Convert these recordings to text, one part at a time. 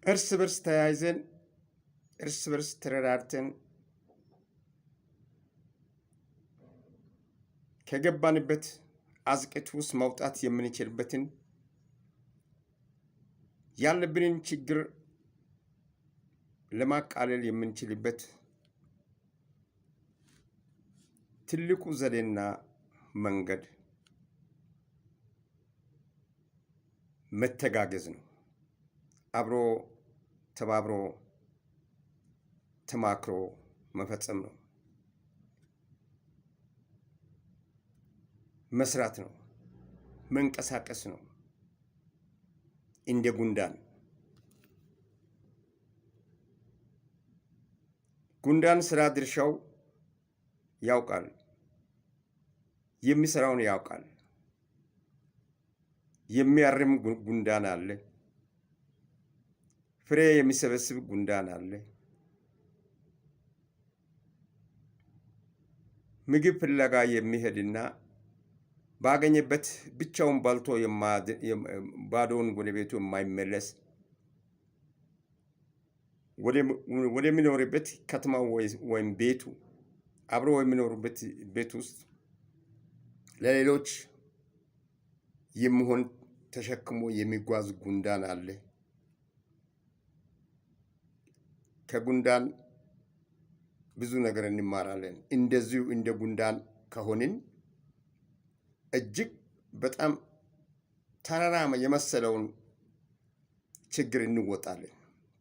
እርስ በርስ ተያይዘን እርስ በርስ ተረዳድተን ከገባንበት አዝቅት ውስጥ መውጣት የምንችልበትን ያለብንን ችግር ለማቃለል የምንችልበት ትልቁ ዘዴና መንገድ መተጋገዝ ነው። አብሮ ተባብሮ ተማክሮ መፈጸም ነው። መስራት ነው። መንቀሳቀስ ነው። እንደ ጉንዳን ስራ ድርሻው ያውቃል። የሚሰራውን ያውቃል። የሚያርም ጉንዳን አለ። ፍሬ የሚሰበስብ ጉንዳን አለ። ምግብ ፍለጋ የሚሄድና ባገኘበት ብቻውን ባልቶ ባዶውን ወደ ቤቱ የማይመለስ ወደሚኖርበት ከተማው ወይም ቤቱ አብሮ የሚኖሩበት ቤት ውስጥ ለሌሎች የሚሆን ተሸክሞ የሚጓዝ ጉንዳን አለ። ከጉንዳን ብዙ ነገር እንማራለን። እንደዚሁ እንደ ጉንዳን ከሆንን እጅግ በጣም ተራራ የመሰለውን ችግር እንወጣለን።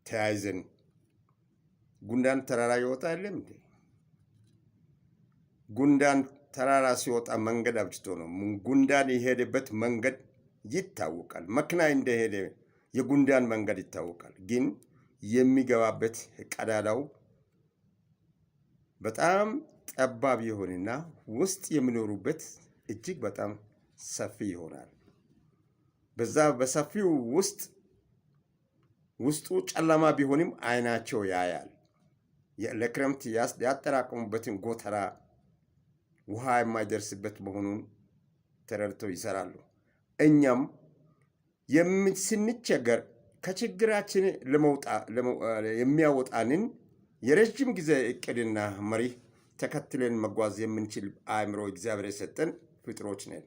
ተያይዘን ጉንዳን ተራራ ይወጣ የለም እንዴ? ጉንዳን ተራራ ሲወጣ መንገድ አብጅቶ ነው። ጉንዳን የሄደበት መንገድ ይታወቃል። መኪና እንደሄደ የጉንዳን መንገድ ይታወቃል። ግን የሚገባበት ቀዳዳው በጣም ጠባብ ይሆንና ውስጥ የሚኖሩበት እጅግ በጣም ሰፊ ይሆናል። በዛ በሰፊው ውስጡ ጨለማ ቢሆንም አይናቸው ያያል። ለክረምት ያጠራቀሙበትን ጎተራ ውሃ የማይደርስበት መሆኑን ተረድተው ይሰራሉ። እኛም ስንቸገር ከችግራችን የሚያወጣንን የረጅም ጊዜ እቅድና መሪ ተከትለን መጓዝ የምንችል አእምሮ እግዚአብሔር የሰጠን ፍጥሮች ነን።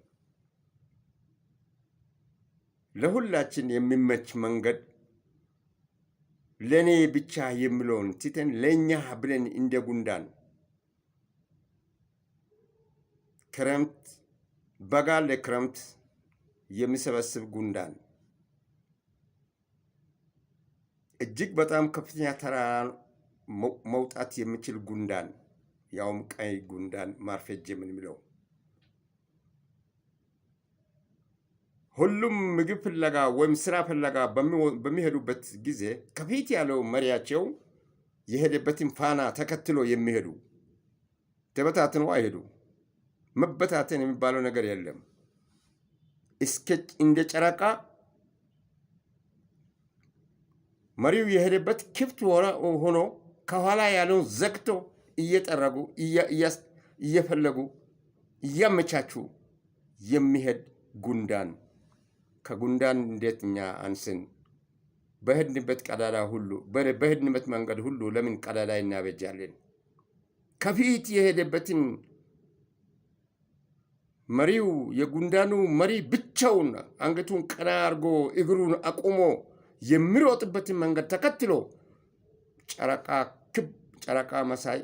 ለሁላችን የሚመች መንገድ ለኔ ብቻ የሚለውን ትተን ለኛ ብለን እንደ ጉንዳን ክረምት በጋ ለክረምት የሚሰበስብ ጉንዳን እጅግ በጣም ከፍተኛ ተራራ መውጣት የሚችል ጉንዳን ያውም ቀይ ጉንዳን ማርፌጅ የምንለው ሁሉም ምግብ ፍለጋ ወይም ስራ ፍለጋ በሚሄዱበት ጊዜ ከፊት ያለው መሪያቸው የሄደበትን ፋና ተከትሎ የሚሄዱ ተበታትነው አይሄዱ። መበታተን የሚባለው ነገር የለም። እስከ እንደ ጨረቃ መሪው የሄደበት ክፍት ሆኖ ከኋላ ያለውን ዘግቶ እየጠረጉ እየፈለጉ እያመቻቹ የሚሄድ ጉንዳን ከጉንዳን እንዴት እኛ አንስን? በሄድንበት ቀዳዳ ሁሉ በሄድንበት መንገድ ሁሉ ለምን ቀዳዳ እናበጃለን? ከፊት የሄደበትን መሪው የጉንዳኑ መሪ ብቻውን አንገቱን ቀና አድርጎ እግሩን አቁሞ የሚሮጥበትን መንገድ ተከትሎ ጨረቃ መሳይ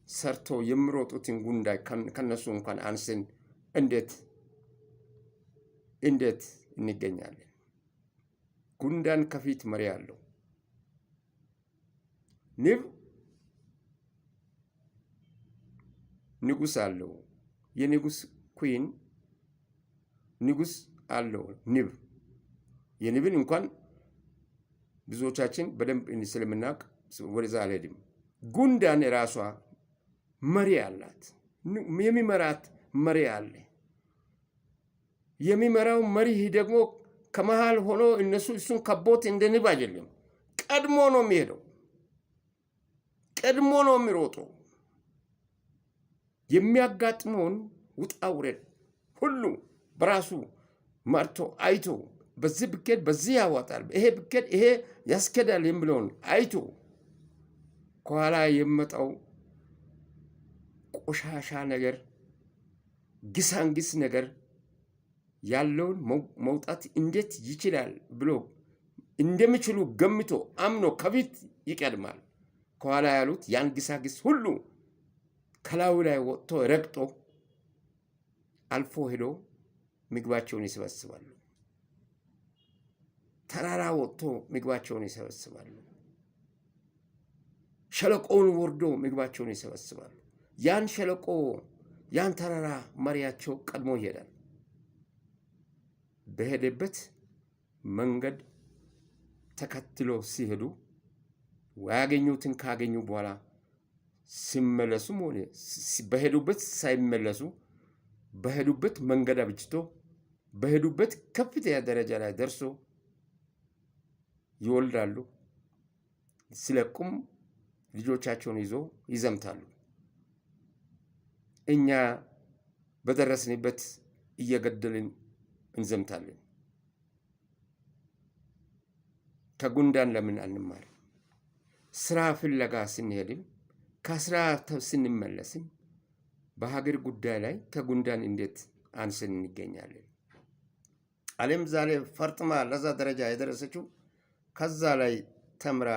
ሰርቶ የሚሮጡትን ጉንዳይ ከነሱ እንኳን አንስን እንዴት እንገኛለን? ጉንዳን ከፊት መሪ አለው። ንብ ንጉስ አለው። የንጉስ ኩዊን ንጉስ አለው ንብ። የንብን እንኳን ብዙዎቻችን በደንብ ስለምናውቅ ወደዛ አልሄድም። ጉንዳን ራሷ መሪ አላት። የሚመራት መሪ አለ። የሚመራው መሪ ደግሞ ከመሃል ሆኖ እሱን ከቦት እንደ ንብ አይደለም። ቀድሞ ነው የሚሄደው። ቀድሞ ነው የሚሮጠው። የሚያጋጥመውን ውጣ ውረድ ሁሉ በራሱ መርቶ አይቶ በዚህ ብኬድ በዚህ ያዋጣል፣ ይሄ ብኬድ ይሄ ያስከዳል የሚለውን አይቶ ከኋላ የሚመጣው ቆሻሻ ነገር ግሳንግስ ነገር ያለውን መውጣት እንዴት ይችላል ብሎ እንደሚችሉ ገምቶ አምኖ ከፊት ይቀድማል። ከኋላ ያሉት ያን ግሳንግስ ሁሉ ከላዩ ላይ ወጥቶ ረግጦ አልፎ ሄዶ ምግባቸውን ይሰበስባሉ። ተራራ ወጥቶ ምግባቸውን ይሰበስባሉ። ሸለቆውን ወርዶ ምግባቸውን ይሰበስባሉ። ያን ሸለቆ ያን ተራራ መሪያቸው ቀድሞ ይሄዳል። በሄደበት መንገድ ተከትሎ ሲሄዱ ያገኙትን ካገኙ በኋላ ሲመለሱም ሆነ በሄዱበት ሳይመለሱ በሄዱበት መንገድ አብጅቶ በሄዱበት ከፍተኛ ደረጃ ላይ ደርሶ ይወልዳሉ። ሲለቁም ልጆቻቸውን ይዞ ይዘምታሉ። እኛ በደረስንበት እየገደልን እንዘምታለን። ከጉንዳን ለምን አንማርም? ስራ ፍለጋ ስንሄድም ከስራ ስንመለስም በሀገር ጉዳይ ላይ ከጉንዳን እንዴት አንስን እንገኛለን? ዓለም ዛሬ ፈርጥማ ለዛ ደረጃ የደረሰችው ከዛ ላይ ተምራ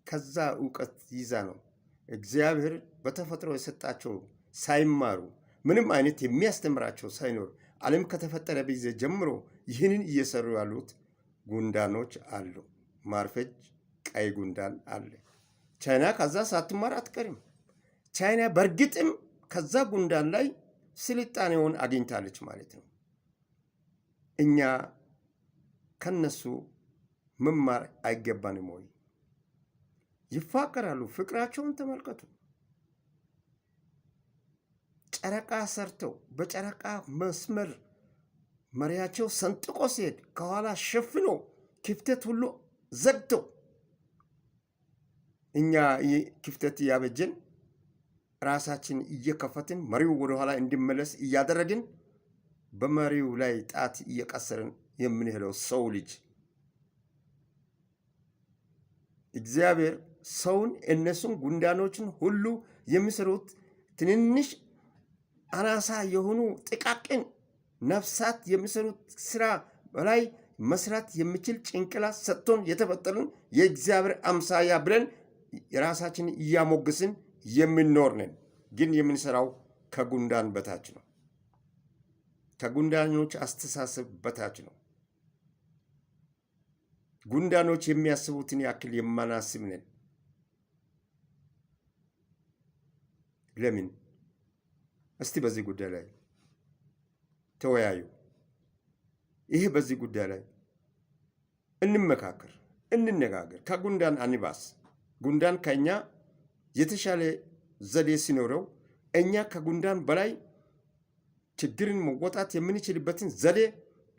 ከዛ እውቀት ይዛ ነው። እግዚአብሔር በተፈጥሮ የሰጣቸው ሳይማሩ ምንም አይነት የሚያስተምራቸው ሳይኖር ዓለም ከተፈጠረ ጊዜ ጀምሮ ይህንን እየሰሩ ያሉት ጉንዳኖች አሉ። ማርፈጅ ቀይ ጉንዳን አለ። ቻይና ከዛ ሳትማር አትቀርም። ቻይና በእርግጥም ከዛ ጉንዳን ላይ ስልጣኔውን አግኝታለች ማለት ነው። እኛ ከነሱ መማር አይገባንም ወይ? ይፋቀራሉ። ፍቅራቸውን ተመልከቱ። ጨረቃ ሰርተው በጨረቃ መስመር መሪያቸው ሰንጥቆ ሲሄድ ከኋላ ሸፍኖ ክፍተት ሁሉ ዘግተው እኛ ክፍተት እያበጀን ራሳችን እየከፈትን መሪው ወደኋላ እንዲመለስ እያደረግን በመሪው ላይ ጣት እየቀሰርን የምንሄደው ሰው ልጅ እግዚአብሔር ሰውን እነሱን ጉንዳኖችን ሁሉ የሚሰሩት ትንንሽ አናሳ የሆኑ ጥቃቅን ነፍሳት የሚሰሩት ስራ በላይ መስራት የሚችል ጭንቅላት ሰጥቶን የተፈጠርን የእግዚአብሔር አምሳያ ብለን የራሳችን እያሞግስን የምንኖር ነን። ግን የምንሰራው ከጉንዳን በታች ነው። ከጉንዳኖች አስተሳሰብ በታች ነው። ጉንዳኖች የሚያስቡትን ያክል የማናስብ ነን። ለምን? እስቲ በዚህ ጉዳይ ላይ ተወያዩ። ይሄ በዚህ ጉዳይ ላይ እንመካከር፣ እንነጋገር። ከጉንዳን አንባስ። ጉንዳን ከኛ የተሻለ ዘዴ ሲኖረው እኛ ከጉንዳን በላይ ችግርን መወጣት የምንችልበትን ዘዴ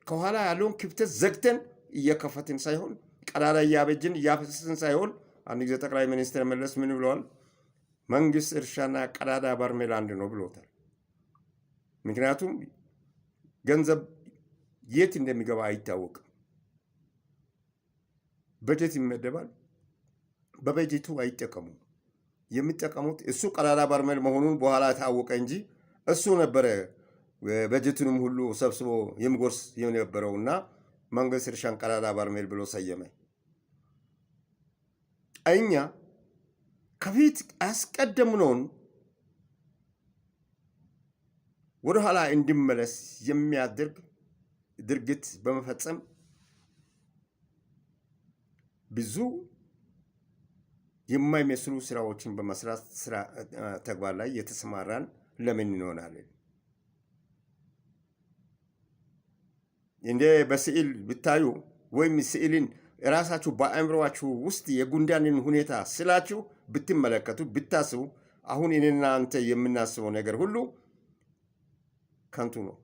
ከኋላ ያለውን ክፍተት ዘግተን እየከፈትን ሳይሆን ቀዳዳ እያበጅን እያፈሰስን ሳይሆን አንድ ጊዜ ጠቅላይ ሚኒስትር መለስ ምን ብለዋል? መንግስት እርሻና ቀዳዳ በርሜል አንድ ነው ብሎታል። ምክንያቱም ገንዘብ የት እንደሚገባ አይታወቅም። በጀት ይመደባል። በበጀቱ አይጠቀሙም። የሚጠቀሙት እሱ ቀዳዳ በርሜል መሆኑን በኋላ ታወቀ እንጂ እሱ ነበረ በጀቱንም ሁሉ ሰብስቦ የሚጎርስ የነበረውና መንግስት እርሻን ቀዳዳ በርሜል ብሎ ሰየመ። እኛ ከፊት አስቀደምነውን ወደኋላ እንዲመለስ የሚያደርግ ድርጊት በመፈጸም ብዙ የማይመስሉ ስራዎችን በመስራት ተግባር ላይ የተሰማራን ለምን እንሆናለን? እንደ በስዕል ብታዩ ወይም ስዕልን ራሳችሁ በአእምሮአችሁ ውስጥ የጉንዳንን ሁኔታ ስላችሁ ብትመለከቱ ብታስቡ አሁን እኔና አንተ የምናስበው ነገር ሁሉ ከንቱ ነው።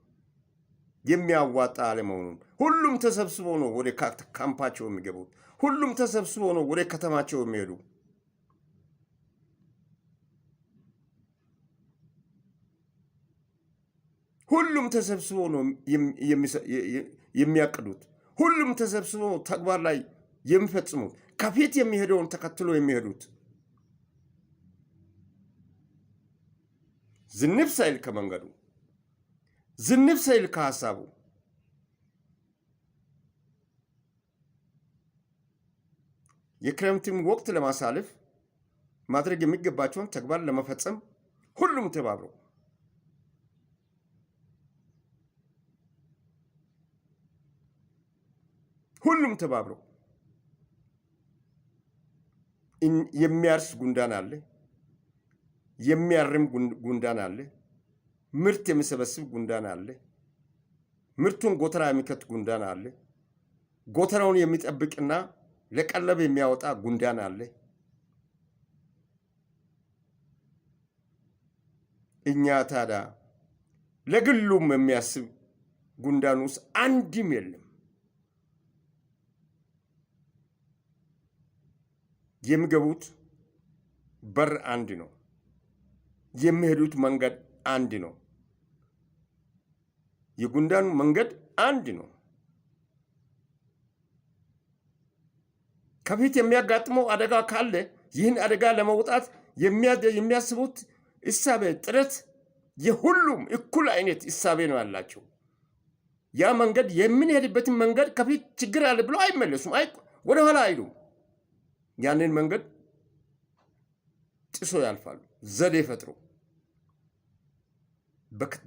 የሚያዋጣ አለመሆኑን ሁሉም ተሰብስቦ ነው ወደ ካምፓቸው የሚገቡት። ሁሉም ተሰብስቦ ነው ወደ ከተማቸው የሚሄዱ። ሁሉም ተሰብስቦ ነው የሚያቅዱት። ሁሉም ተሰብስቦ ተግባር ላይ የሚፈጽሙት ከፊት የሚሄደውን ተከትሎ የሚሄዱት ዝንፍ ሳይል ከመንገዱ ዝንፍ ሳይል ከሐሳቡ የክረምትን ወቅት ለማሳለፍ ማድረግ የሚገባቸውን ተግባር ለመፈጸም ሁሉም ተባብረው የሚያርስ ጉንዳን አለ፣ የሚያርም ጉንዳን አለ፣ ምርት የሚሰበስብ ጉንዳን አለ፣ ምርቱን ጎተራ የሚከት ጉንዳን አለ፣ ጎተራውን የሚጠብቅና ለቀለብ የሚያወጣ ጉንዳን አለ። እኛ ታዲያ ለግሉም የሚያስብ ጉንዳን ውስጥ አንድም የለም። የሚገቡት በር አንድ ነው። የሚሄዱት መንገድ አንድ ነው። የጉንዳኑ መንገድ አንድ ነው። ከፊት የሚያጋጥመው አደጋ ካለ ይህን አደጋ ለመውጣት የሚያስቡት እሳቤ ጥረት የሁሉም እኩል አይነት እሳቤ ነው ያላቸው። ያ መንገድ የምንሄድበትን መንገድ ከፊት ችግር አለ ብሎ አይመለሱም፣ ወደኋላ አይሉም። ያንን መንገድ ጥሶ ያልፋሉ። ዘዴ ፈጥሮ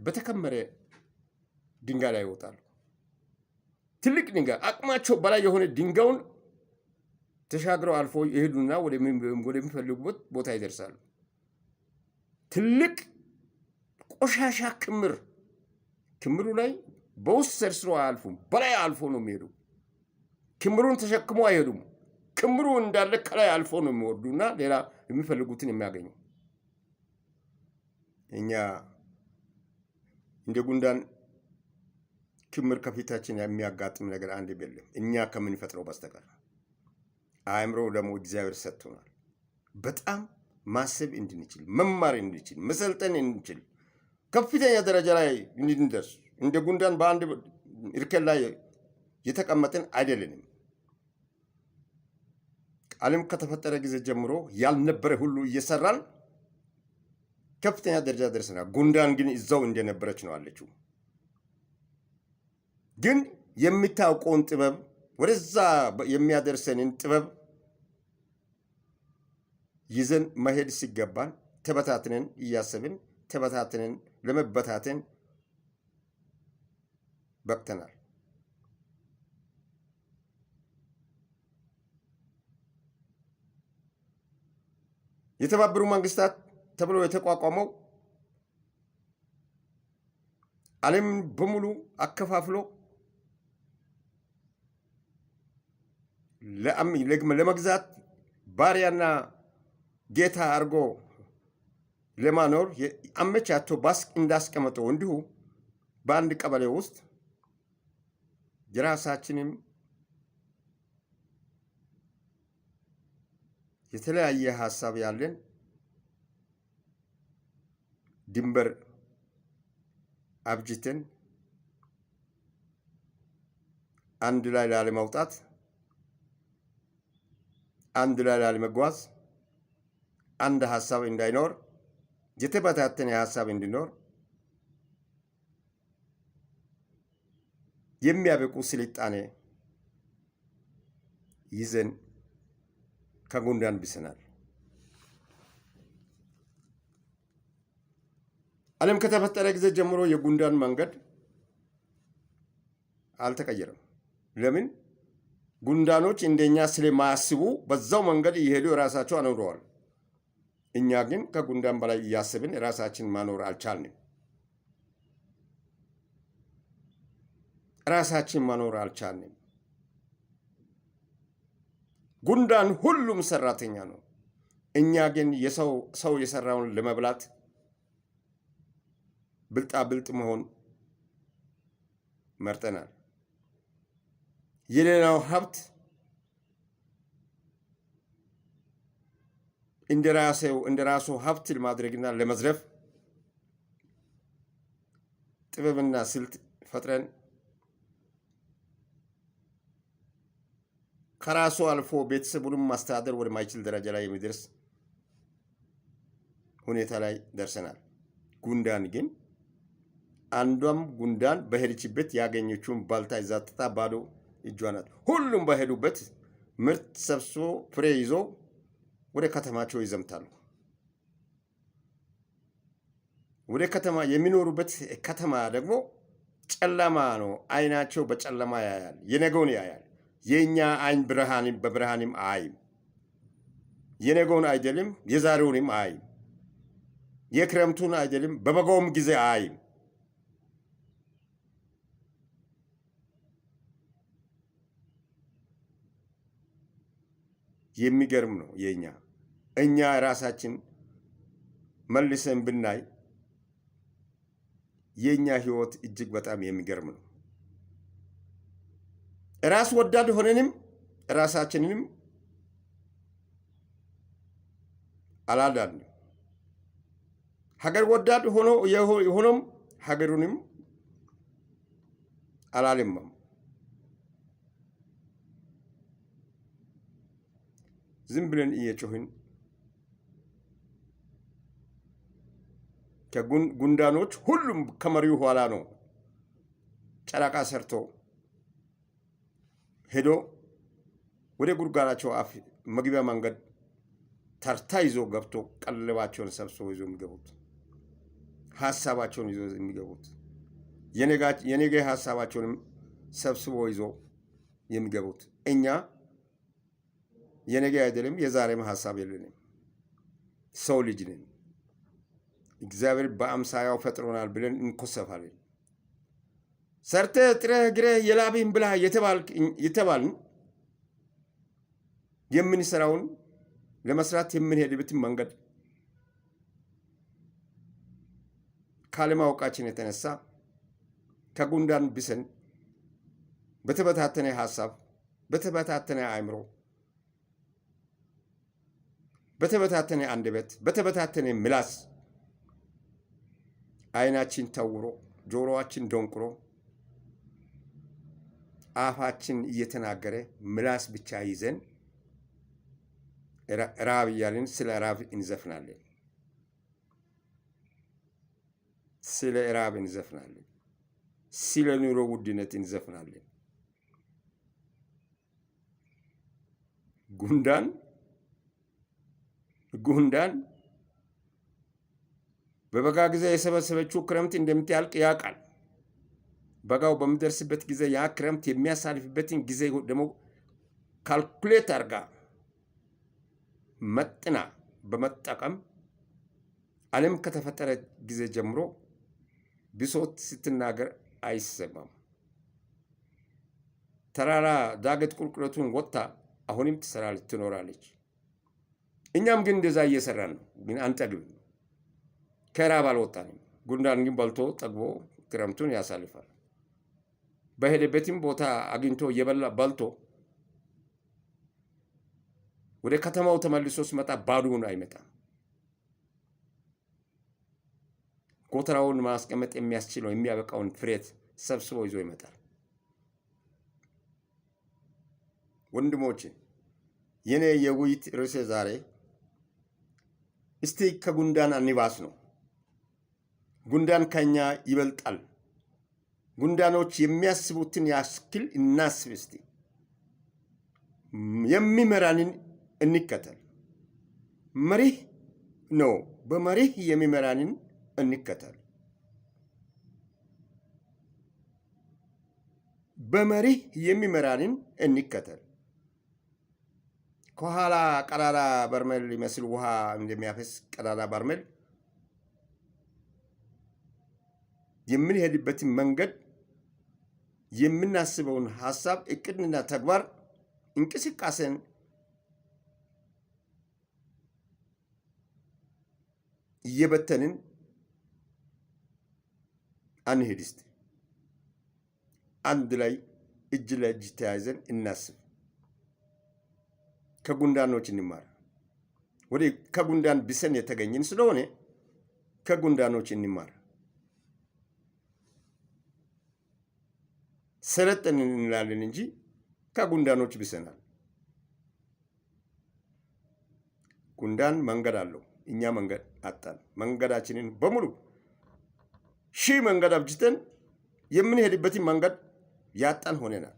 በተከመረ ድንጋይ ላይ ይወጣሉ። ትልቅ ድንጋይ አቅማቸው በላይ የሆነ ድንጋዩን ተሻግረው አልፎ ይሄዱና ወደሚፈልጉበት ቦታ ይደርሳሉ። ትልቅ ቆሻሻ ክምሩ ላይ በውስጥ ሰርስሮ አያልፉም፣ በላይ አልፎ ነው የሚሄዱ። ክምሩን ተሸክሞ አይሄዱም። ክምሩ እንዳለ ከላይ አልፎ ነው የሚወርዱና ሌላ የሚፈልጉትን የሚያገኙ። እኛ እንደ ጉንዳን ክምር ከፊታችን የሚያጋጥም ነገር አንድ የለም እኛ ከምንፈጥረው በስተቀር። አእምሮ ደግሞ እግዚአብሔር ሰጥቶናል። በጣም ማሰብ እንድንችል፣ መማር እንድንችል፣ መሰልጠን እንድንችል፣ ከፍተኛ ደረጃ ላይ እንድንደርስ እንደ ጉንዳን በአንድ እርከን ላይ የተቀመጥን አይደለንም። ዓለም ከተፈጠረ ጊዜ ጀምሮ ያልነበረ ሁሉ እየሰራን ከፍተኛ ደረጃ ደርሰናል። ጉንዳን ግን እዛው እንደነበረች ነው አለችው። ግን የሚታውቀውን ጥበብ ወደዛ የሚያደርሰንን ጥበብ ይዘን መሄድ ሲገባን ተበታትነን እያሰብን ተበታትነን ለመበታተን በቅተናል። የተባበሩ መንግስታት ተብሎ የተቋቋመው ዓለም በሙሉ አከፋፍሎ ለመግዛት ባሪያና ጌታ አድርጎ ለማኖር አመቻቶ እንዳስቀመጠው እንዲሁ በአንድ ቀበሌ ውስጥ የራሳችንም የተለያየ ሀሳብ ያለን ድንበር አብጅተን አንድ ላይ ላለመውጣት፣ አንድ ላይ ላለመጓዝ፣ አንድ ሀሳብ እንዳይኖር፣ የተበታተነ ሀሳብ እንዲኖር የሚያበቁ ስልጣኔ ይዘን ከጉንዳን ብሰናል። ዓለም ከተፈጠረ ጊዜ ጀምሮ የጉንዳን መንገድ አልተቀየረም። ለምን? ጉንዳኖች እንደኛ ስለማያስቡ በዛው መንገድ እየሄዱ ራሳቸው አኖረዋል። እኛ ግን ከጉንዳን በላይ እያሰብን ራሳችን ማኖር አልቻልንም። ራሳችን ማኖር አልቻልንም። ጉንዳን ሁሉም ሰራተኛ ነው። እኛ ግን ሰው የሰራውን ለመብላት ብልጣብልጥ መሆን መርጠናል። የሌላው ሀብት እንደራሱ ሀብት ለማድረግና ለመዝረፍ ጥበብና ስልት ፈጥረን ከራሱ አልፎ ቤተሰቡንም ማስተዳደር ወደማይችል ደረጃ ላይ የሚደርስ ሁኔታ ላይ ደርሰናል። ጉንዳን ግን አንዷም ጉንዳን በሄደችበት ያገኘችውን ባልታ ይዛ ጥጣ ባዶ እጇ ናት። ሁሉም በሄዱበት ምርት ሰብስቦ ፍሬ ይዞ ወደ ከተማቸው ይዘምታሉ። ወደ ከተማ የሚኖሩበት ከተማ ደግሞ ጨለማ ነው። አይናቸው በጨለማ ያያል፣ የነገውን ያያል። የኛ አይን ብርሃንም በብርሃንም አይም፣ የነገውን አይደለም የዛሬውንም አይም፣ የክረምቱን አይደለም በበጋውም ጊዜ አይም። የሚገርም ነው የኛ እኛ ራሳችን መልሰን ብናይ የኛ ህይወት እጅግ በጣም የሚገርም ነው። ራስ ወዳድ ሆነንም ራሳችንንም አላዳንም። ሀገር ወዳድ ሆኖም ሀገሩንም አላለማም። ዝም ብለን እየጮህን ከጉንዳኖች ሁሉም ከመሪው ኋላ ነው። ጨረቃ ሰርቶ ሄዶ ወደ ጉድጓዳቸው አፍ መግቢያ መንገድ ተርታ ይዞ ገብቶ ቀለባቸውን ሰብስቦ ይዞ የሚገቡት ሀሳባቸውን ይዞ የሚገቡት የነገ ሀሳባቸውንም ሰብስቦ ይዞ የሚገቡት እኛ የነገ አይደለም የዛሬም ሀሳብ የለንም። ሰው ልጅ ነን። እግዚአብሔር በአምሳያው ፈጥሮናል ብለን እንኮሰፋለን። ሰርተህ ጥረህ ግረህ የላብህን ብላ የተባልን የምንሰራውን ለመስራት የምንሄድበትን መንገድ ካለማወቃችን የተነሳ ከጉንዳን ብሰን በተበታተነ ሀሳብ፣ በተበታተነ አእምሮ፣ በተበታተነ አንደበት፣ በተበታተነ ምላስ አይናችን ተውሮ ጆሮአችን ደንቁሮ አፋችን እየተናገረ ምላስ ብቻ ይዘን ራብ እያልን ስለ ራብ እንዘፍናለን። ስለ ራብ እንዘፍናለን። ስለ ኑሮ ውድነት እንዘፍናለን። ጉንዳን በበጋ ጊዜ የሰበሰበችው ክረምት እንደምትያልቅ ያውቃል። በጋው በሚደርስበት ጊዜ ያ ክረምት የሚያሳልፍበትን ጊዜ ደግሞ ካልኩሌት አድርጋ መጥና በመጠቀም ዓለም ከተፈጠረ ጊዜ ጀምሮ ብሶት ስትናገር አይሰማም። ተራራ ዳገት ቁልቁለቱን ወጥታ አሁንም ትኖራለች። እኛም ግን እንደዛ እየሰራን ነው፣ ግን አንጠግብም። ከራብ አልወጣንም። ጉንዳን ግን በልቶ ጠግቦ ክረምቱን ያሳልፋል። በሄደበትም ቦታ አግኝቶ እየበላ በልቶ ወደ ከተማው ተመልሶ ሲመጣ ባዶውን አይመጣም። ጎተራውን ማስቀመጥ የሚያስችለው የሚያበቃውን ፍሬት ሰብስቦ ይዞ ይመጣል። ወንድሞቼ የኔ የውይይት ርዕሴ ዛሬ እስቲ ከጉንዳን አንባስ ነው። ጉንዳን ከኛ ይበልጣል። ጉንዳኖች የሚያስቡትን ያስክል እናስብ። እስቲ የሚመራንን እንከተል። መሪህ ነው። በመሪህ የሚመራንን እንከተል። በመሪህ የሚመራንን እንከተል። ከኋላ ቀዳዳ በርሜል ይመስል ውሃ እንደሚያፈስ ቀዳዳ በርሜል የምንሄድበትን መንገድ የምናስበውን ሀሳብ እቅድና ተግባር እንቅስቃሴን እየበተንን አንሄድ። እስቲ አንድ ላይ እጅ ለእጅ ተያይዘን እናስብ። ከጉንዳኖች እንማር። ከጉንዳን ብሰን የተገኘን ስለሆነ ከጉንዳኖች እንማር። ሰለጠን እንላለን እንጂ ከጉንዳኖች ብሰናል። ጉንዳን መንገድ አለው፣ እኛ መንገድ አጣን። መንገዳችንን በሙሉ ሺህ መንገድ አብጅተን የምንሄድበትን መንገድ ያጣን ሆነናል።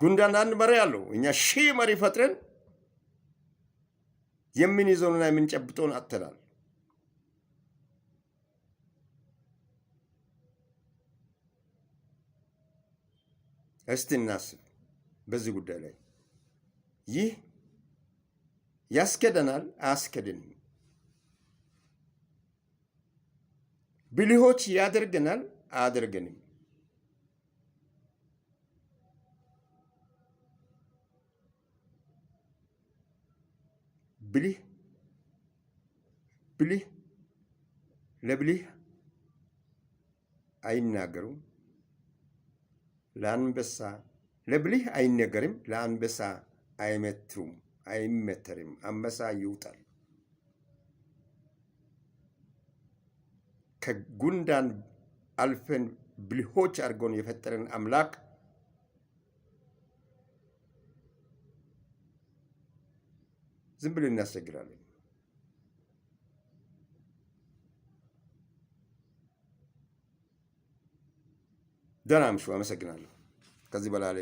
ጉንዳን አንድ መሪ አለው፣ እኛ ሺህ መሪ ፈጥረን የምንይዘውንና የምንጨብጠውን አጥተናል። እስቲ እናስብ በዚህ ጉዳይ ላይ። ይህ ያስከደናል አያስከደንም? ብልሆች ያደርገናል አያደርገንም? ብልህ ለብልህ አይናገሩም፣ ለአንበሳ ለብልህ አይነገርም፣ ለአንበሳ አይመተርም። አንበሳ ይውጣል። ከጉንዳን አልፈን ብልሆች አድርጎን የፈጠረን አምላክ ዝም ብለን እናስቸግራለን። ደህና ምሹ። አመሰግናለሁ። ከዚህ በላይ